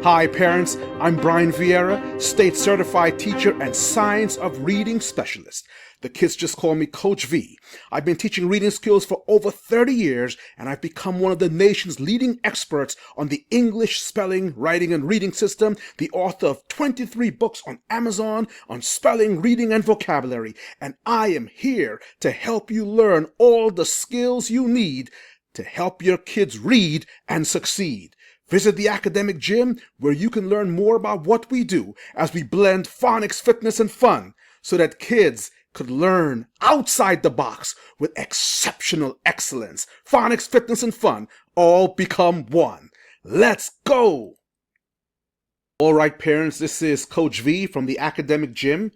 Hi parents, I'm Brian Vieira, state certified teacher and science of reading specialist. The kids just call me Coach V. I've been teaching reading skills for over 30 years and I've become one of the nation's leading experts on the English spelling, writing, and reading system, the author of 23 books on Amazon on spelling, reading, and vocabulary. And I am here to help you learn all the skills you need to help your kids read and succeed. Visit the academic gym where you can learn more about what we do as we blend phonics, fitness, and fun so that kids could learn outside the box with exceptional excellence. Phonics, fitness, and fun all become one. Let's go! All right, parents, this is Coach V from the academic gym,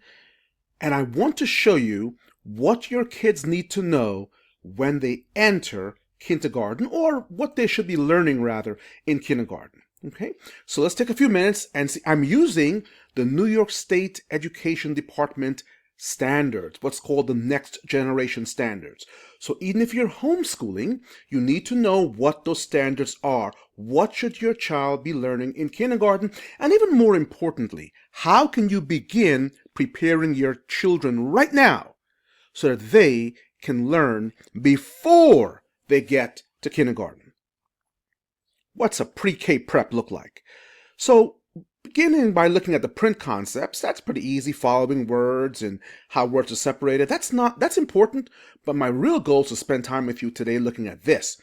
and I want to show you what your kids need to know when they enter kindergarten, or what they should be learning rather in kindergarten. Okay, so let's take a few minutes and see. I'm using the New York State Education Department standards, what's called the next generation standards. So even if you're homeschooling, you need to know what those standards are. What should your child be learning in kindergarten? And even more importantly, how can you begin preparing your children right now so that they can learn before they get to kindergarten? What's a pre-K prep look like? So beginning by looking at the print concepts, that's pretty easy, following words and how words are separated. That's important, but my real goal is to spend time with you today looking at this.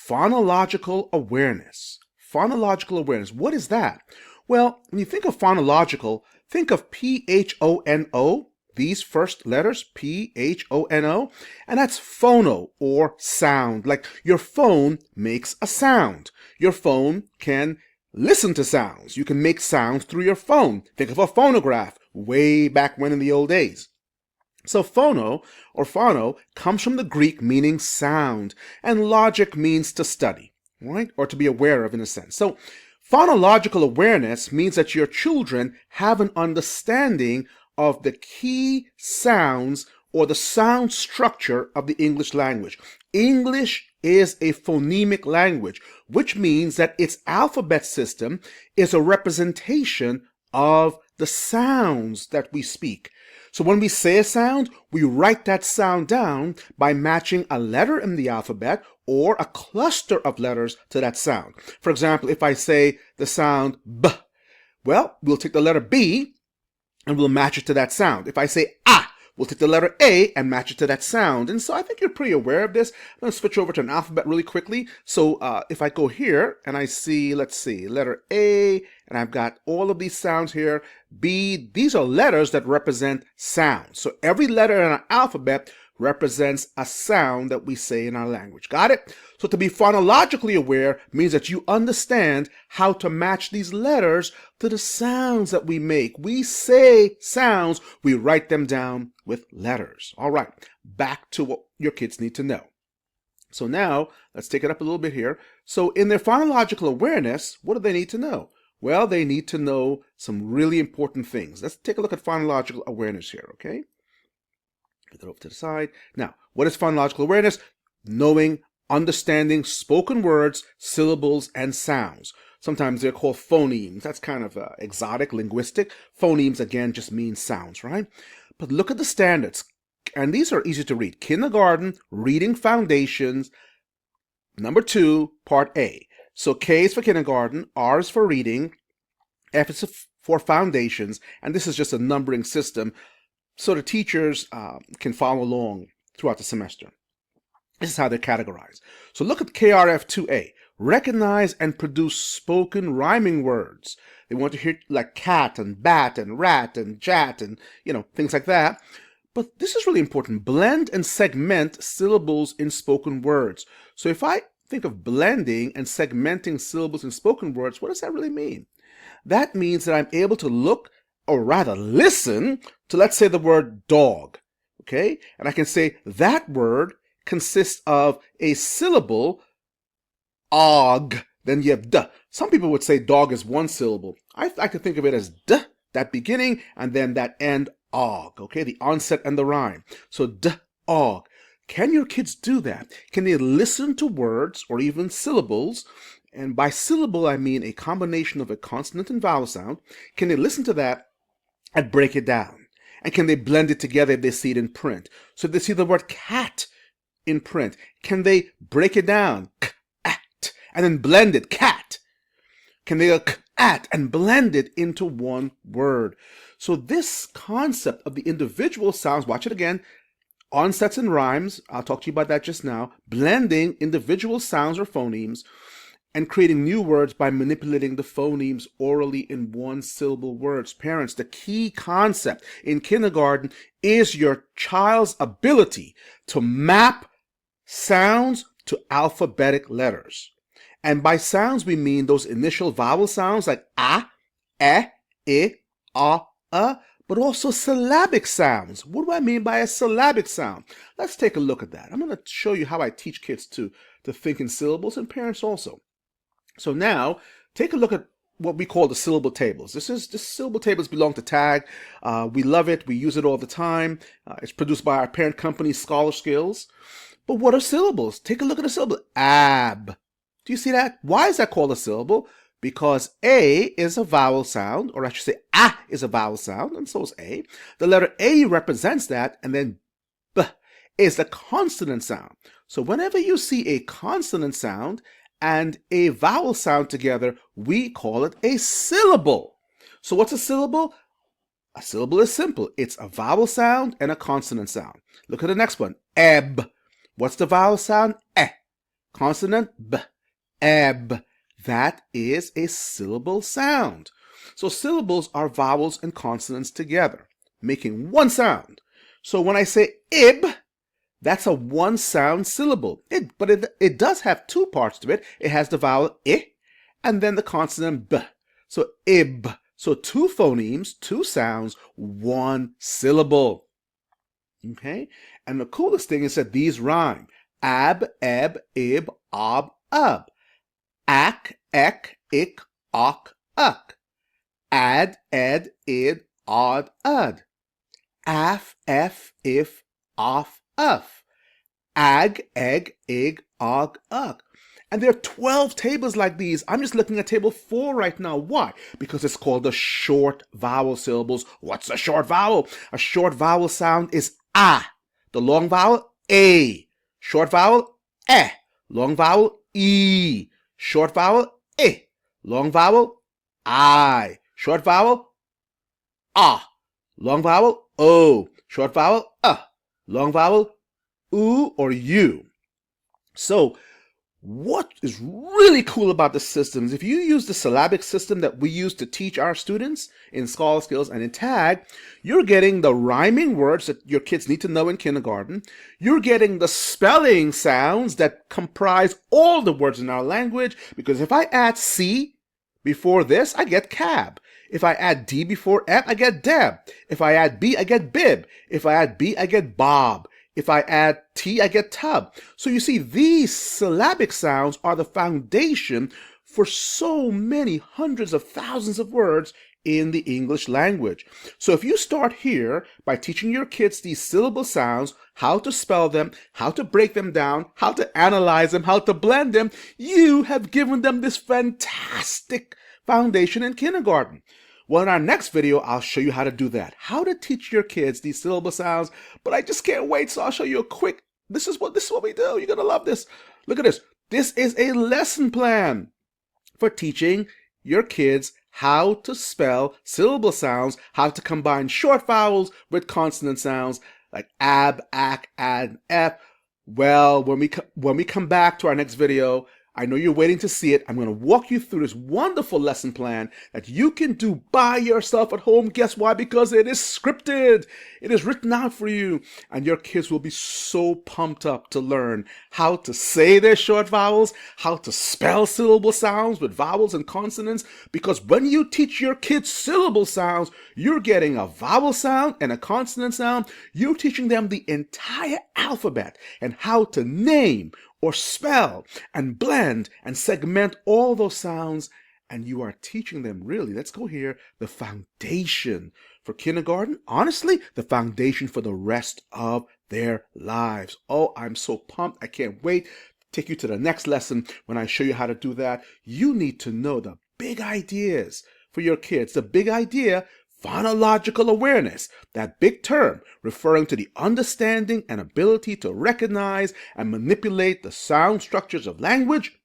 Phonological awareness. Phonological awareness. What is that? Well, when you think of phonological, think of P-H-O-N-O, these first letters, P-H-O-N-O, and that's phono, or sound. Like your phone makes a sound. Your phone can listen to sounds. You can make sounds through your phone. Think of a phonograph way back when in the old days. So phono, or phono, comes from the Greek meaning sound, and logic means to study, right? Or to be aware of in a sense. So phonological awareness means that your children have an understanding of the key sounds or the sound structure of the English language. English is a phonemic language, which means that its alphabet system is a representation of the sounds that we speak. So when we say a sound, we write that sound down by matching a letter in the alphabet or a cluster of letters to that sound. For example, if I say the sound B, well, we'll take the letter B and we'll match it to that sound. If I say ah, we'll take the letter A and match it to that sound. And so I think you're pretty aware of this. I'm going to switch over to an alphabet really quickly. So if I go here and I see, let's see, letter A, and I've got all of these sounds here, B, these are letters that represent sounds. So every letter in our alphabet represents a sound that we say in our language. Got it? So to be phonologically aware means that you understand how to match these letters to the sounds that we make. We say sounds, we write them down with letters. All right, back to what your kids need to know. So now, let's take it up a little bit here. So in their phonological awareness, what do they need to know? Well, they need to know some really important things. Let's take a look at phonological awareness here, okay? Put that over to the side. Now, what is phonological awareness? Knowing, understanding spoken words, syllables, and sounds. Sometimes they're called phonemes. That's kind of exotic, linguistic. Phonemes, again, just mean sounds, right? But look at the standards. And these are easy to read. Kindergarten, Reading Foundations, number 2, part A. So K is for kindergarten, R is for reading, F is for foundations, and this is just a numbering system so the teachers can follow along throughout the semester. This is how they're categorized. So look at KRF2A. Recognize and produce spoken rhyming words. They want to hear like cat and bat and rat and jat and, things like that. But this is really important. Blend and segment syllables in spoken words. So if I think of blending and segmenting syllables in spoken words, what does that really mean? That means that I'm able to look, or rather listen, to, let's say, the word dog, okay? And I can say that word consists of a syllable, og, then you have d. Some people would say dog is one syllable. I could think of it as d, that beginning, and then that end, og, okay? The onset and the rhyme. So d, og. Can your kids do that? Can they listen to words or even syllables And by syllable, I mean a combination of a consonant and vowel sound. Can they listen to that and break it down? And can they blend it together if they see it in print? So if they see the word cat in print, can they break it down, cat, and then blend it, cat? Can they go cat and blend it into one word? So this concept of the individual sounds, watch it again, onsets and rhymes, I'll talk to you about that just now, blending individual sounds or phonemes, and creating new words by manipulating the phonemes orally in one syllable words. Parents, the key concept in kindergarten is your child's ability to map sounds to alphabetic letters. And by sounds, we mean those initial vowel sounds like a, e, I, but also syllabic sounds. What do I mean by a syllabic sound? Let's take a look at that. I'm going to show you how I teach kids to think in syllables, and parents also. So now, take a look at what we call the syllable tables. This syllable tables belong to T.A.G. We love it. We use it all the time. It's produced by our parent company, Scholar Skills. But what are syllables? Take a look at a syllable. Ab. Do you see that? Why is that called a syllable? Because A is a vowel sound, or I should say A is a vowel sound, and so is A. The letter A represents that, and then B is the consonant sound. So whenever you see a consonant sound and a vowel sound together, we call it a syllable. So what's a syllable? A syllable is simple. It's a vowel sound and a consonant sound. Look at the next one. Eb. What's the vowel sound? E. Consonant B. Eb. That is a syllable sound. So syllables are vowels and consonants together, making one sound. So when I say ib, that's a one sound syllable. But it does have two parts to it. It has the vowel I and then the consonant B. So ib. So two phonemes, two sounds, one syllable. Okay? And the coolest thing is that these rhyme. Ab, eb, ib, ob, ub. Ak, ek, ik, ok, uk. Ad, ed, id, od, ud. Af, ef, if, off, uff. Ag, egg, ig, og, ug. And there are 12 tables like these. I'm just looking at table 4 right now. Why? Because it's called the short vowel syllables. What's a short vowel? A short vowel sound is A. The long vowel, A. Short vowel, E. Long vowel, E. Short vowel, I. Long vowel, I. Short vowel, ah. Long vowel, O. Short vowel, long vowel, oo or you. So what is really cool about the system is if you use the syllabic system that we use to teach our students in Scholar Skills and in T.A.G, you're getting the rhyming words that your kids need to know in kindergarten. You're getting the spelling sounds that comprise all the words in our language, because if I add C before this, I get cab. If I add D before F, I get Deb. If I add B, I get bib. If I add B, I get Bob. If I add T, I get tub. So you see, these syllabic sounds are the foundation for so many hundreds of thousands of words in the English language. So if you start here by teaching your kids these syllable sounds, how to spell them, how to break them down, how to analyze them, how to blend them, you have given them this fantastic foundation in kindergarten. Well, in our next video, I'll show you how to do that. How to teach your kids these syllable sounds. But I just can't wait, so I'll show you a quick, this is what we do. You're going to love this. Look at this. This is a lesson plan for teaching your kids how to spell syllable sounds, how to combine short vowels with consonant sounds like ab, ak, ad, f. Well, when we come back to our next video, I know you're waiting to see it. I'm going to walk you through this wonderful lesson plan that you can do by yourself at home. Guess why? Because it is scripted. It is written out for you. And your kids will be so pumped up to learn how to say their short vowels, how to spell syllable sounds with vowels and consonants. Because when you teach your kids syllable sounds, you're getting a vowel sound and a consonant sound. You're teaching them the entire alphabet and how to name or spell and blend and segment all those sounds, and you are teaching them, really, let's go here, the foundation for kindergarten. Honestly, the foundation for the rest of their lives. Oh, I'm so pumped. I can't wait take you to the next lesson when I show you how to do that. You need to know the big ideas for your kids. The big idea, phonological awareness, that big term referring to the understanding and ability to recognize and manipulate the sound structures of language.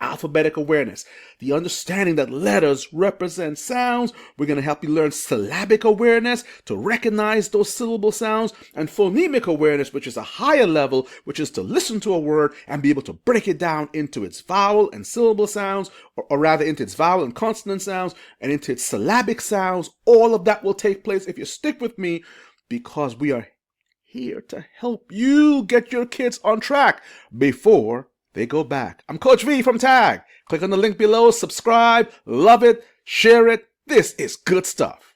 Alphabetic awareness, the understanding that letters represent sounds. We're going to help you learn syllabic awareness to recognize those syllable sounds, and phonemic awareness, which is a higher level, which is to listen to a word and be able to break it down into its vowel and syllable sounds, or rather into its vowel and consonant sounds and into its syllabic sounds. All of that will take place if you stick with me, because we are here to help you get your kids on track before they go back. I'm Coach V from T.A.G. Click on the link below, subscribe, love it, share it. This is good stuff.